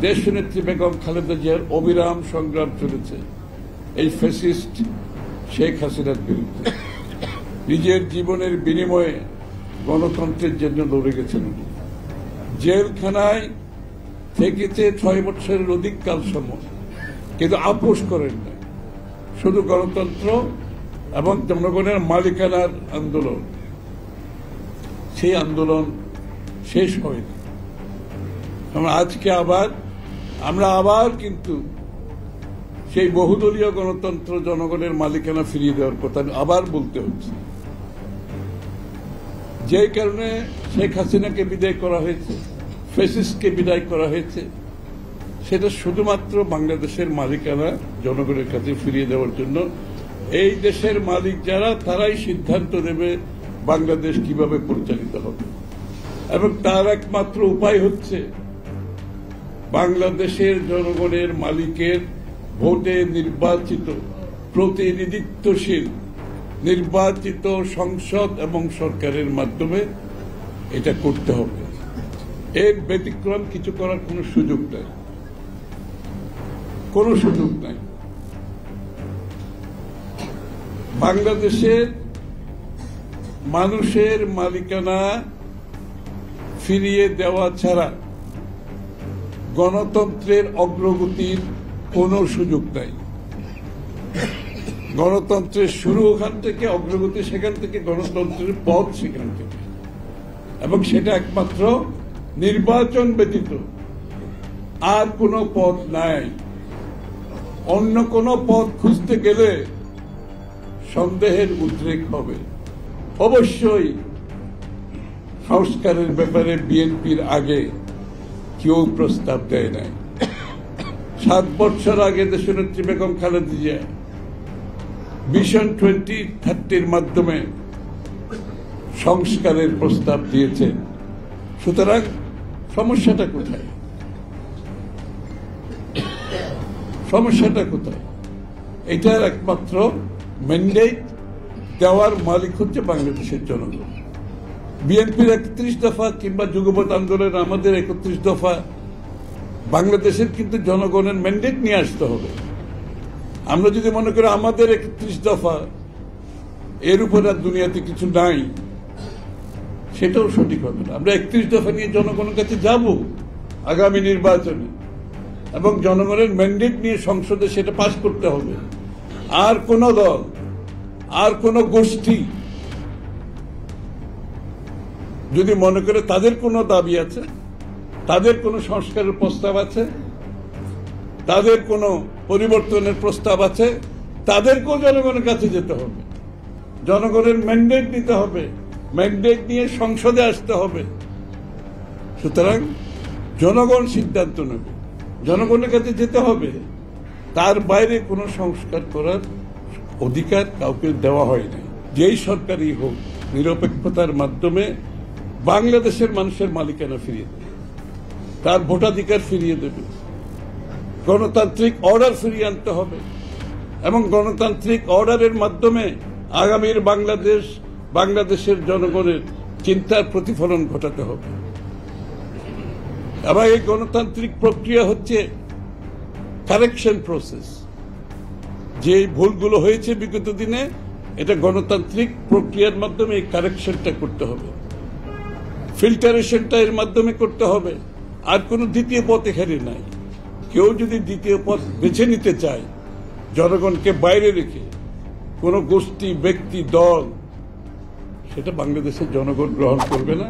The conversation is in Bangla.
দেশনেত্রী বেগম খালেদা জিয়ার অবিরাম সংগ্রাম চলেছে এই ফ্যাসিস্ট শেখ হাসিনার বিরুদ্ধে। নিজের জীবনের বিনিময়ে গণতন্ত্রের জন্য লড়ে গেছেন। জেলখানায় থেকেছে 6 বছরের অধিক কাল সময়, কিন্তু আপোষ করেন না। শুধু গণতন্ত্র এবং জনগণের মালিকানার আন্দোলন, সেই আন্দোলন শেষ হয়নি। আজকে আমরা আবার কিন্তু সেই বহুদলীয় গণতন্ত্র, জনগণের মালিকানা ফিরিয়ে দেওয়ার কথা আবার বলতে হচ্ছে। যে কারণে শেখ হাসিনাকে বিদায় করা হয়েছে, ফ্যাসিস্টকে বিদায় করা হয়েছে, সেটা শুধুমাত্র বাংলাদেশের মালিকানা জনগণের কাছে ফিরিয়ে দেওয়ার জন্য। এই দেশের মালিক যারা, তারাই সিদ্ধান্ত নেবে বাংলাদেশ কিভাবে পরিচালিত হবে, এবং তার একমাত্র উপায় হচ্ছে বাংলাদেশের জনগণের মালিকের ভোটে নির্বাচিত প্রতিনিধিত্বশীল নির্বাচিত সংসদ এবং সরকারের মাধ্যমে এটা করতে হবে। এর ব্যতিক্রম কিছু করার কোনো সুযোগ নাই, কোনো সুযোগ নাই। বাংলাদেশের মানুষের মালিকানা ফিরিয়ে দেওয়া ছাড়া গণতন্ত্রের অগ্রগতির কোনো সুযোগ নাই। গণতন্ত্রের শুরু ওখান থেকে, অগ্রগতি সেখান থেকে, গণতন্ত্রের পথ সেখান থেকে, এবং সেটা একমাত্র নির্বাচন ব্যতীত আর কোনো পথ নাই। অন্য কোনো পথ খুঁজতে গেলে সন্দেহের উদ্রেক হবে। অবশ্যই সংস্কারের ব্যাপারে বিএনপির আগে কেউ প্রস্তাব দেয় নাই। 7 বছর আগে দেশনেত্রী বেগম খালেদা জিয়া ভিশন 2030 মাধ্যমে সংস্কারের প্রস্তাব দিয়েছেন। সুতরাং সমস্যাটা কোথায়? সমস্যাটা কোথায়? এটার একমাত্র ম্যান্ডেট দেওয়ার মালিক হচ্ছে বাংলাদেশের জনগণ। বিএনপির 31 দফা কিংবা যুগপৎ আন্দোলনের আমাদের 31 দফা, বাংলাদেশের কিন্তু জনগণের ম্যান্ডেট নিয়ে আসতে হবে। আমরা যদি মনে করি আমাদের 31 দফা, এর উপরে আর দুনিয়াতে কিছু নাই, সেটাও সঠিক হবে না। আমরা 31 দফা নিয়ে জনগণের কাছে যাব আগামী নির্বাচনে, এবং জনগণের ম্যান্ডেট নিয়ে সংসদে সেটা পাস করতে হবে। আর কোন দল, আর কোন গোষ্ঠী যদি মনে করে তাদের কোনো দাবি আছে, তাদের কোনো সংস্কারের প্রস্তাব আছে, তাদের কোনো পরিবর্তনের প্রস্তাব আছে, তাদেরকেও জনগণের কাছে যেতে হবে, জনগণের ম্যান্ডেট নিতে হবে, ম্যান্ডেট নিয়ে সংসদে আসতে হবে। সুতরাং জনগণ সিদ্ধান্ত নেবে, জনগণের কাছে যেতে হবে। তার বাইরে কোনো সংস্কার করার অধিকার কাউকে দেওয়া হয় না। যেই সরকারই হোক, নিরপেক্ষতার মাধ্যমে বাংলাদেশের মানুষের মালিকানা ফিরিয়ে দেবে, তার ভোটাধিকার ফিরিয়ে দেবে, গণতান্ত্রিক অর্ডার ফিরিয়ে আনতে হবে, এবং গণতান্ত্রিক অর্ডারের মাধ্যমে আগামীর বাংলাদেশের জনগণের চিন্তার প্রতিফলন ঘটাতে হবে। আবার এই গণতান্ত্রিক প্রক্রিয়া হচ্ছে কারেকশন প্রসেস। যে ভুলগুলো হয়েছে বিগত দিনে, এটা গণতান্ত্রিক প্রক্রিয়ার মাধ্যমে এই কারেকশনটা করতে হবে, ফিল্টারেশনটা এর মাধ্যমে করতে হবে। আর কোনো দ্বিতীয় পথ এখানে নাই। কেউ যদি দ্বিতীয় পথ বেছে নিতে চায়, জনগণকে বাইরে রেখে, কোনো গোষ্ঠী, ব্যক্তি, দল, সেটা বাংলাদেশের জনগণ গ্রহণ করবে না।